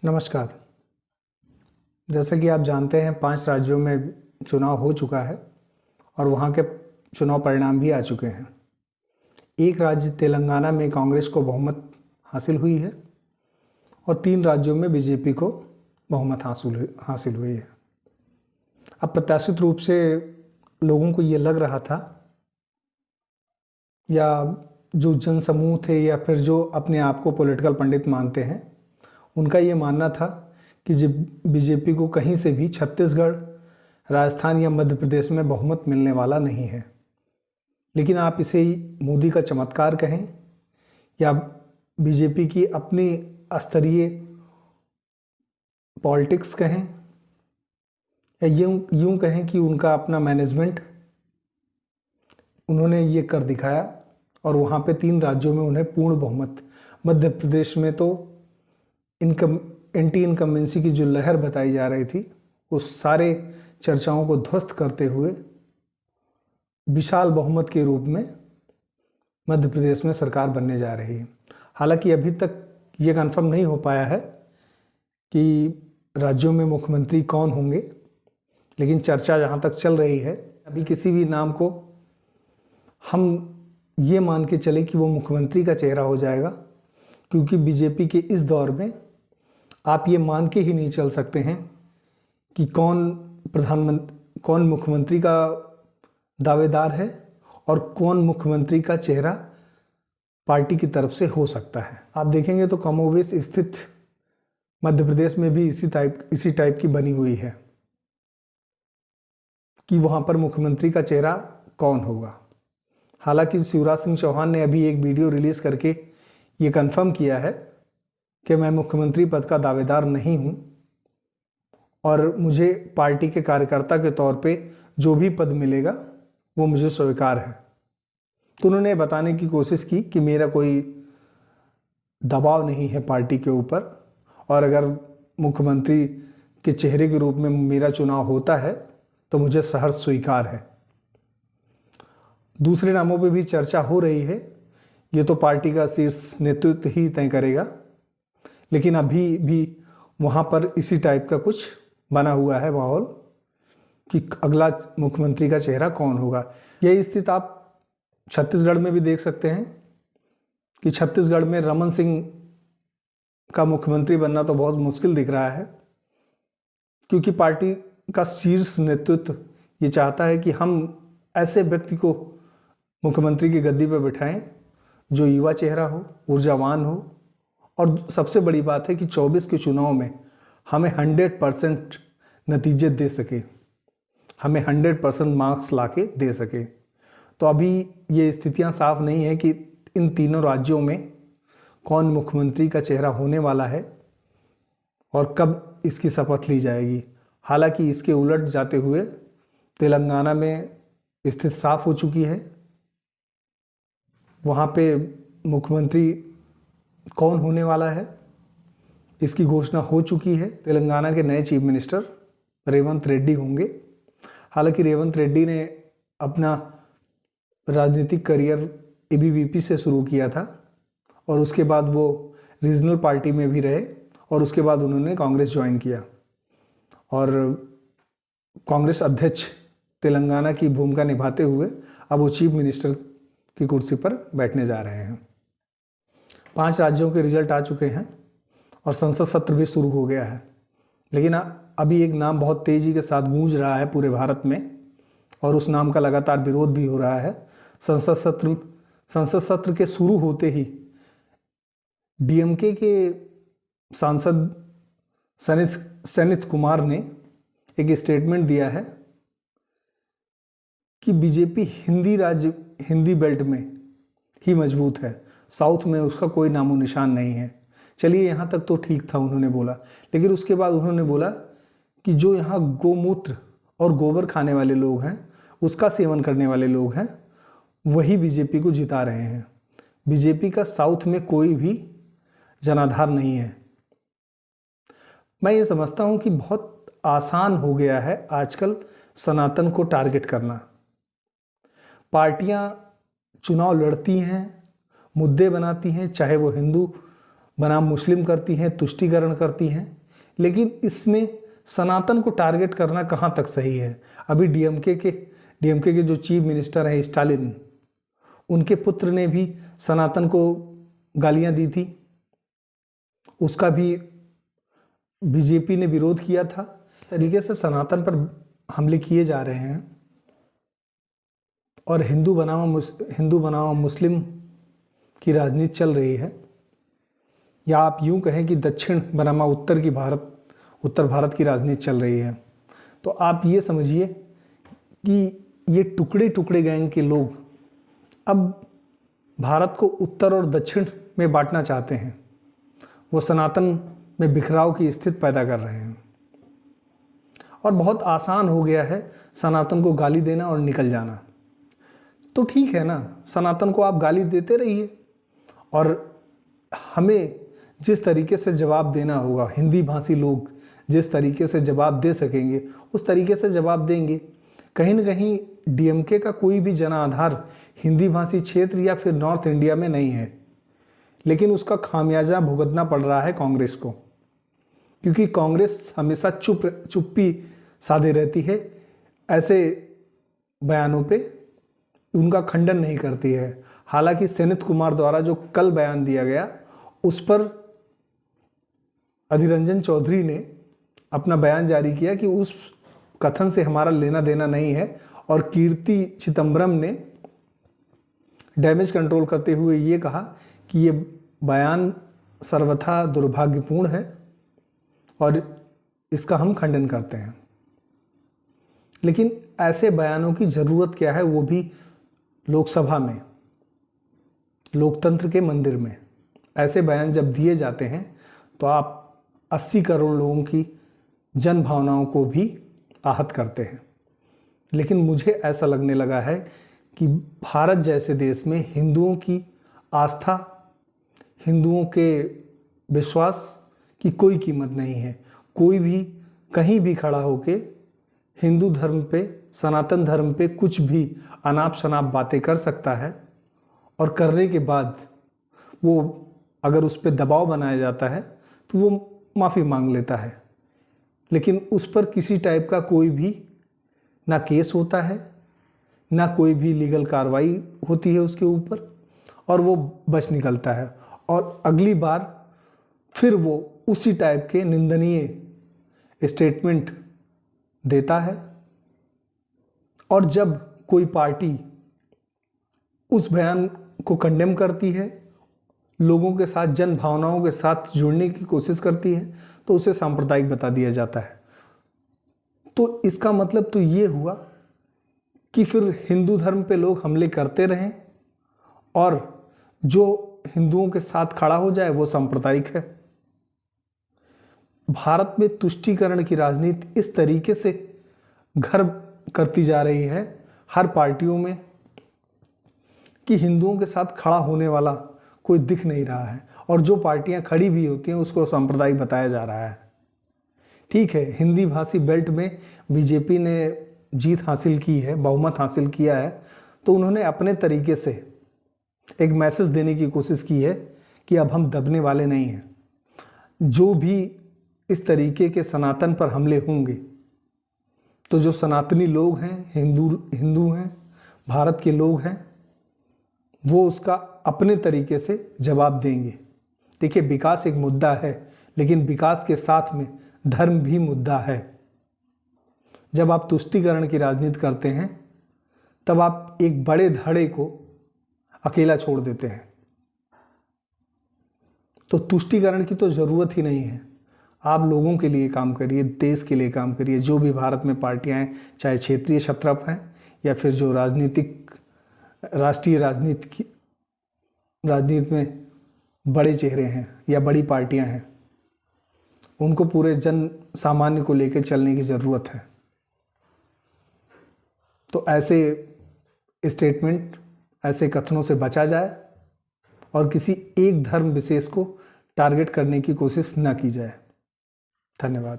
नमस्कार। जैसे कि आप जानते हैं 5 राज्यों में चुनाव हो चुका है और वहाँ के चुनाव परिणाम भी आ चुके हैं। एक राज्य तेलंगाना में कांग्रेस को बहुमत हासिल हुई है और 3 राज्यों में बीजेपी को बहुमत हासिल हुई है। अब प्रत्याशित रूप से लोगों को ये लग रहा था, या जो जनसमूह थे या फिर जो अपने आप को पॉलिटिकल पंडित मानते हैं, उनका ये मानना था कि जब बीजेपी को कहीं से भी छत्तीसगढ़, राजस्थान या मध्य प्रदेश में बहुमत मिलने वाला नहीं है। लेकिन आप इसे मोदी का चमत्कार कहें या बीजेपी की अपनी स्तरीय पॉलिटिक्स कहें या यूं कहें कि उनका अपना मैनेजमेंट, उन्होंने ये कर दिखाया और वहाँ पे 3 राज्यों में उन्हें पूर्ण बहुमत। मध्य प्रदेश में तो एंटी इनकम्बेंसी की जो लहर बताई जा रही थी, उस सारे चर्चाओं को ध्वस्त करते हुए विशाल बहुमत के रूप में मध्य प्रदेश में सरकार बनने जा रही है। हालांकि अभी तक ये कंफर्म नहीं हो पाया है कि राज्यों में मुख्यमंत्री कौन होंगे, लेकिन चर्चा जहाँ तक चल रही है, अभी किसी भी नाम को हम ये मान के चले कि वो मुख्यमंत्री का चेहरा हो जाएगा, क्योंकि बीजेपी के इस दौर में आप ये मान के ही नहीं चल सकते हैं कि कौन मुख्यमंत्री का दावेदार है और कौन मुख्यमंत्री का चेहरा पार्टी की तरफ से हो सकता है। आप देखेंगे तो कमोबेश स्थित मध्य प्रदेश में भी इसी टाइप की बनी हुई है कि वहाँ पर मुख्यमंत्री का चेहरा कौन होगा। हालांकि शिवराज सिंह चौहान ने अभी एक वीडियो रिलीज करके ये कंफर्म किया है कि मैं मुख्यमंत्री पद का दावेदार नहीं हूं और मुझे पार्टी के कार्यकर्ता के तौर पे जो भी पद मिलेगा वो मुझे स्वीकार है। तो उन्होंने बताने की कोशिश की कि मेरा कोई दबाव नहीं है पार्टी के ऊपर, और अगर मुख्यमंत्री के चेहरे के रूप में मेरा चुनाव होता है तो मुझे सहर्ष स्वीकार है। दूसरे नामों पे भी चर्चा हो रही है, ये तो पार्टी का शीर्ष नेतृत्व ही तय करेगा, लेकिन अभी भी वहाँ पर इसी टाइप का कुछ बना हुआ है माहौल कि अगला मुख्यमंत्री का चेहरा कौन होगा। यही स्थिति आप छत्तीसगढ़ में भी देख सकते हैं कि छत्तीसगढ़ में रमन सिंह का मुख्यमंत्री बनना तो बहुत मुश्किल दिख रहा है, क्योंकि पार्टी का शीर्ष नेतृत्व ये चाहता है कि हम ऐसे व्यक्ति को मुख्यमंत्री की गद्दी पर बिठाएं जो युवा चेहरा हो, ऊर्जावान हो, और सबसे बड़ी बात है कि 24 के चुनाव में हमें 100% नतीजे दे सके, हमें 100% मार्क्स लाके दे सके। तो अभी ये स्थितियां साफ नहीं है कि इन तीनों राज्यों में कौन मुख्यमंत्री का चेहरा होने वाला है और कब इसकी शपथ ली जाएगी। हालांकि इसके उलट जाते हुए तेलंगाना में स्थिति साफ हो चुकी है। वहाँ पे मुख्यमंत्री कौन होने वाला है इसकी घोषणा हो चुकी है। तेलंगाना के नए चीफ मिनिस्टर रेवंत रेड्डी होंगे। हालांकि रेवंत रेड्डी ने अपना राजनीतिक करियर एबीवीपी से शुरू किया था और उसके बाद वो रीजनल पार्टी में भी रहे और उसके बाद उन्होंने कांग्रेस ज्वाइन किया और कांग्रेस अध्यक्ष तेलंगाना की भूमिका निभाते हुए अब वो चीफ मिनिस्टर की कुर्सी पर बैठने जा रहे हैं। 5 राज्यों के रिजल्ट आ चुके हैं और संसद सत्र भी शुरू हो गया है, लेकिन अभी एक नाम बहुत तेजी के साथ गूंज रहा है पूरे भारत में और उस नाम का लगातार विरोध भी हो रहा है। संसद सत्र के शुरू होते ही डीएमके के सांसद सनिथ कुमार ने एक स्टेटमेंट दिया है कि बीजेपी हिंदी बेल्ट में ही मजबूत है, साउथ में उसका कोई नामो निशान नहीं है। चलिए यहाँ तक तो ठीक था, उन्होंने बोला, लेकिन उसके बाद उन्होंने बोला कि जो यहाँ गोमूत्र और गोबर खाने वाले लोग हैं, उसका सेवन करने वाले लोग हैं, वही बीजेपी को जिता रहे हैं। बीजेपी का साउथ में कोई भी जनाधार नहीं है। मैं ये समझता हूँ कि बहुत आसान हो गया है आजकल सनातन को टारगेट करना। पार्टियां चुनाव लड़ती हैं, मुद्दे बनाती हैं, चाहे वो हिंदू बनाम मुस्लिम करती हैं, तुष्टीकरण करती हैं, लेकिन इसमें सनातन को टारगेट करना कहाँ तक सही है? अभी डीएमके के जो चीफ मिनिस्टर हैं स्टालिन, उनके पुत्र ने भी सनातन को गालियां दी थी, उसका भी बीजेपी ने विरोध किया था। तरीके से सनातन पर हमले किए जा रहे हैं और हिंदू बनाम मुस्लिम की राजनीति चल रही है, या आप यूं कहें कि दक्षिण बनाम उत्तर भारत की राजनीति चल रही है। तो आप ये समझिए कि ये टुकड़े टुकड़े गैंग के लोग अब भारत को उत्तर और दक्षिण में बांटना चाहते हैं। वो सनातन में बिखराव की स्थिति पैदा कर रहे हैं और बहुत आसान हो गया है सनातन को गाली देना और निकल जाना। तो ठीक है ना, सनातन को आप गाली देते रहिए और हमें जिस तरीके से जवाब देना होगा, हिंदी भाषी लोग जिस तरीके से जवाब दे सकेंगे उस तरीके से जवाब देंगे। कहीं न कहीं डीएमके का कोई भी जनाधार हिंदी भाषी क्षेत्र या फिर नॉर्थ इंडिया में नहीं है, लेकिन उसका खामियाजा भुगतना पड़ रहा है कांग्रेस को, क्योंकि कांग्रेस हमेशा चुप्पी साधे रहती है, ऐसे बयानों पे उनका खंडन नहीं करती है। हालांकि सेनित कुमार द्वारा जो कल बयान दिया गया उस पर अधीर रंजन चौधरी ने अपना बयान जारी किया कि उस कथन से हमारा लेना देना नहीं है, और कीर्ति चिदम्बरम ने डैमेज कंट्रोल करते हुए ये कहा कि ये बयान सर्वथा दुर्भाग्यपूर्ण है और इसका हम खंडन करते हैं। लेकिन ऐसे बयानों की ज़रूरत क्या है, वो भी लोकसभा में, लोकतंत्र के मंदिर में। ऐसे बयान जब दिए जाते हैं तो आप 80 करोड़ लोगों की जन भावनाओं को भी आहत करते हैं। लेकिन मुझे ऐसा लगने लगा है कि भारत जैसे देश में हिंदुओं की आस्था, हिंदुओं के विश्वास की कोई कीमत नहीं है। कोई भी कहीं भी खड़ा होके हिंदू धर्म पे, सनातन धर्म पे कुछ भी अनाप शनाप बातें कर सकता है, और करने के बाद वो अगर उस पर दबाव बनाया जाता है तो वो माफ़ी मांग लेता है, लेकिन उस पर किसी टाइप का कोई भी ना केस होता है, ना कोई भी लीगल कार्रवाई होती है उसके ऊपर, और वो बच निकलता है और अगली बार फिर वो उसी टाइप के निंदनीय स्टेटमेंट देता है। और जब कोई पार्टी उस बयान को कंडेम करती है, लोगों के साथ, जन भावनाओं के साथ जुड़ने की कोशिश करती है, तो उसे सांप्रदायिक बता दिया जाता है। तो इसका मतलब तो ये हुआ कि फिर हिंदू धर्म पे लोग हमले करते रहें और जो हिंदुओं के साथ खड़ा हो जाए वो सांप्रदायिक है। भारत में तुष्टीकरण की राजनीति इस तरीके से घर करती जा रही है हर पार्टियों में कि हिंदुओं के साथ खड़ा होने वाला कोई दिख नहीं रहा है, और जो पार्टियां खड़ी भी होती हैं उसको सांप्रदायिक बताया जा रहा है। ठीक है, हिंदी भाषी बेल्ट में बीजेपी ने जीत हासिल की है, बहुमत हासिल किया है, तो उन्होंने अपने तरीके से एक मैसेज देने की कोशिश की है कि अब हम दबने वाले नहीं हैं। जो भी इस तरीके के सनातन पर हमले होंगे तो जो सनातनी लोग हैं, हिंदू हैं, भारत के लोग हैं, वो उसका अपने तरीके से जवाब देंगे। देखिए, विकास एक मुद्दा है, लेकिन विकास के साथ में धर्म भी मुद्दा है। जब आप तुष्टीकरण की राजनीति करते हैं तब आप एक बड़े धड़े को अकेला छोड़ देते हैं। तो तुष्टीकरण की तो जरूरत ही नहीं है। आप लोगों के लिए काम करिए, देश के लिए काम करिए। जो भी भारत में पार्टियां हैं, चाहे क्षेत्रीय क्षत्रप हैं या फिर जो राष्ट्रीय राजनीति में बड़े चेहरे हैं या बड़ी पार्टियां हैं, उनको पूरे जन सामान्य को लेकर चलने की ज़रूरत है। तो ऐसे स्टेटमेंट, ऐसे कथनों से बचा जाए और किसी एक धर्म विशेष को टारगेट करने की कोशिश न की जाए। धन्यवाद।